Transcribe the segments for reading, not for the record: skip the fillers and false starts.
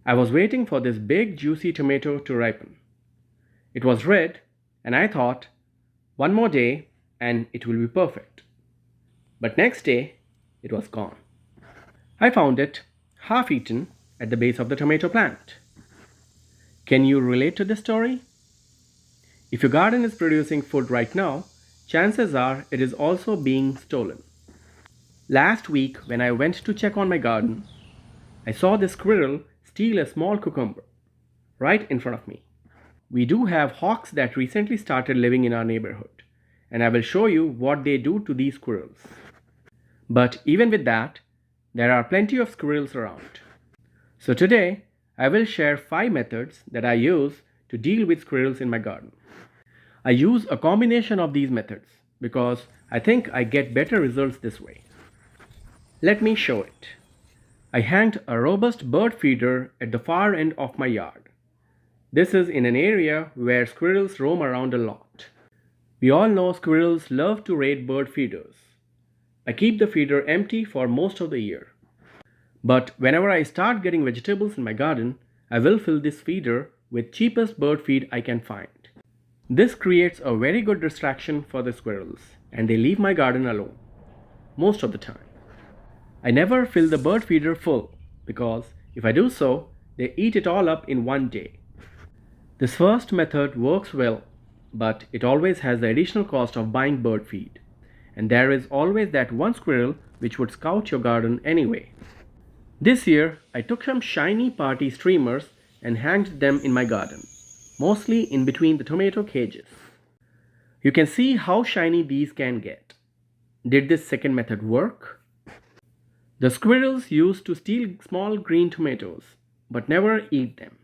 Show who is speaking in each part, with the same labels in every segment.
Speaker 1: I was waiting for this big juicy tomato to ripen. It was red, and I thought, one more day and it will be perfect. But next day, it was gone. I found it, half eaten, at the base of the tomato plant. Can you relate to this story? If your garden is producing food right now, chances are it is also being stolen. Last week, when I went to check on my garden, I saw this squirrel steal a small cucumber right in front of me. We do have hawks that recently started living in our neighborhood, and I will show you what they do to these squirrels. But even with that, there are plenty of squirrels around. So today, I will share 5 methods that I use to deal with squirrels in my garden. I use a combination of these methods because I think I get better results this way. Let me show it. I hanged a robust bird feeder at the far end of my yard. This is in an area where squirrels roam around a lot. We all know squirrels love to raid bird feeders. I keep the feeder empty for most of the year. But whenever I start getting vegetables in my garden, I will fill this feeder with cheapest bird feed I can find. This creates a very good distraction for the squirrels, and they leave my garden alone, most of the time. I never fill the bird feeder full because if I do so, they eat it all up in one day. This first method works well, but it always has the additional cost of buying bird feed, and there is always that one squirrel which would scout your garden anyway. This year, I took some shiny party streamers and hanged them in my garden, mostly in between the tomato cages. You can see how shiny these can get. Did this second method work? The squirrels used to steal small green tomatoes, but never eat them.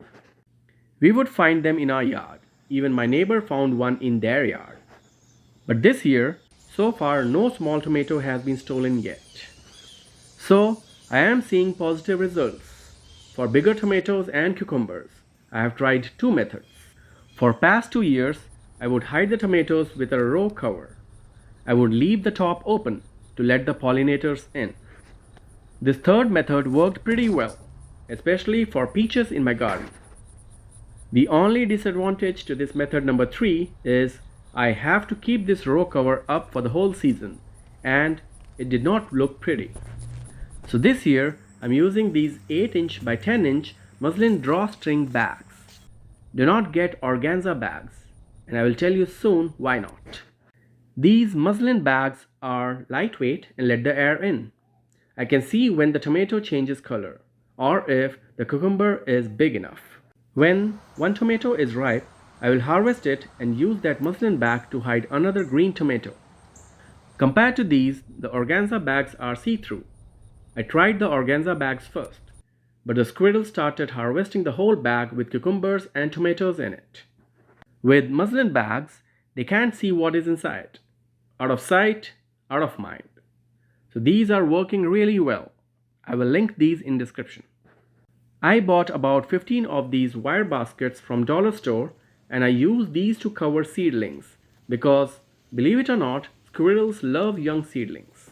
Speaker 1: We would find them in our yard. Even my neighbor found one in their yard. But this year, so far no small tomato has been stolen yet. So, I am seeing positive results. For bigger tomatoes and cucumbers, I have tried 2 methods. For past 2 years, I would hide the tomatoes with a row cover. I would leave the top open to let the pollinators in. This third method worked pretty well, especially for peaches in my garden. The only disadvantage to this method number 3 is I have to keep this row cover up for the whole season, and it did not look pretty. So this year, I'm using these 8-inch by 10-inch muslin drawstring bags. Do not get organza bags, and I will tell you soon why not. These muslin bags are lightweight and let the air in. I can see when the tomato changes color, or if the cucumber is big enough. When one tomato is ripe, I will harvest it and use that muslin bag to hide another green tomato. Compared to these, the organza bags are see-through. I tried the organza bags first, but the squirrels started harvesting the whole bag with cucumbers and tomatoes in it. With muslin bags, they can't see what is inside. Out of sight, out of mind. So these are working really well. I will link these in description. I bought about 15 of these wire baskets from dollar store, and I use these to cover seedlings because, believe it or not, squirrels love young seedlings.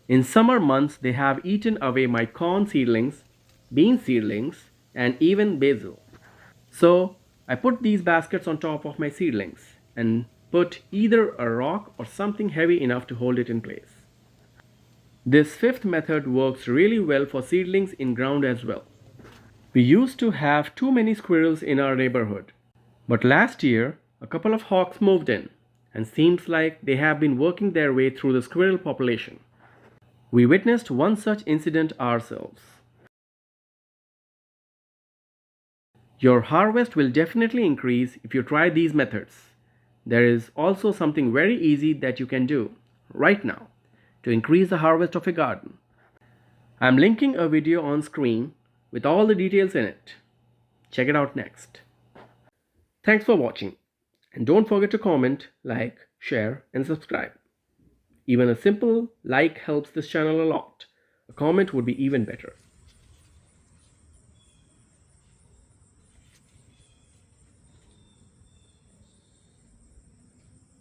Speaker 1: In summer months, they have eaten away my corn seedlings, bean seedlings, and even basil. So I put these baskets on top of my seedlings and put either a rock or something heavy enough to hold it in place. This 5th method works really well for seedlings in ground as well. We used to have too many squirrels in our neighborhood, but last year a couple of hawks moved in, and seems like they have been working their way through the squirrel population. We witnessed one such incident ourselves. Your harvest will definitely increase if you try these methods. There is also something very easy that you can do right now to increase the harvest of a garden. I am linking a video on screen with all the details in it. Check it out next. Thanks for watching, and don't forget to comment, like, share, and subscribe. Even a simple like helps this channel a lot. A comment would be even better.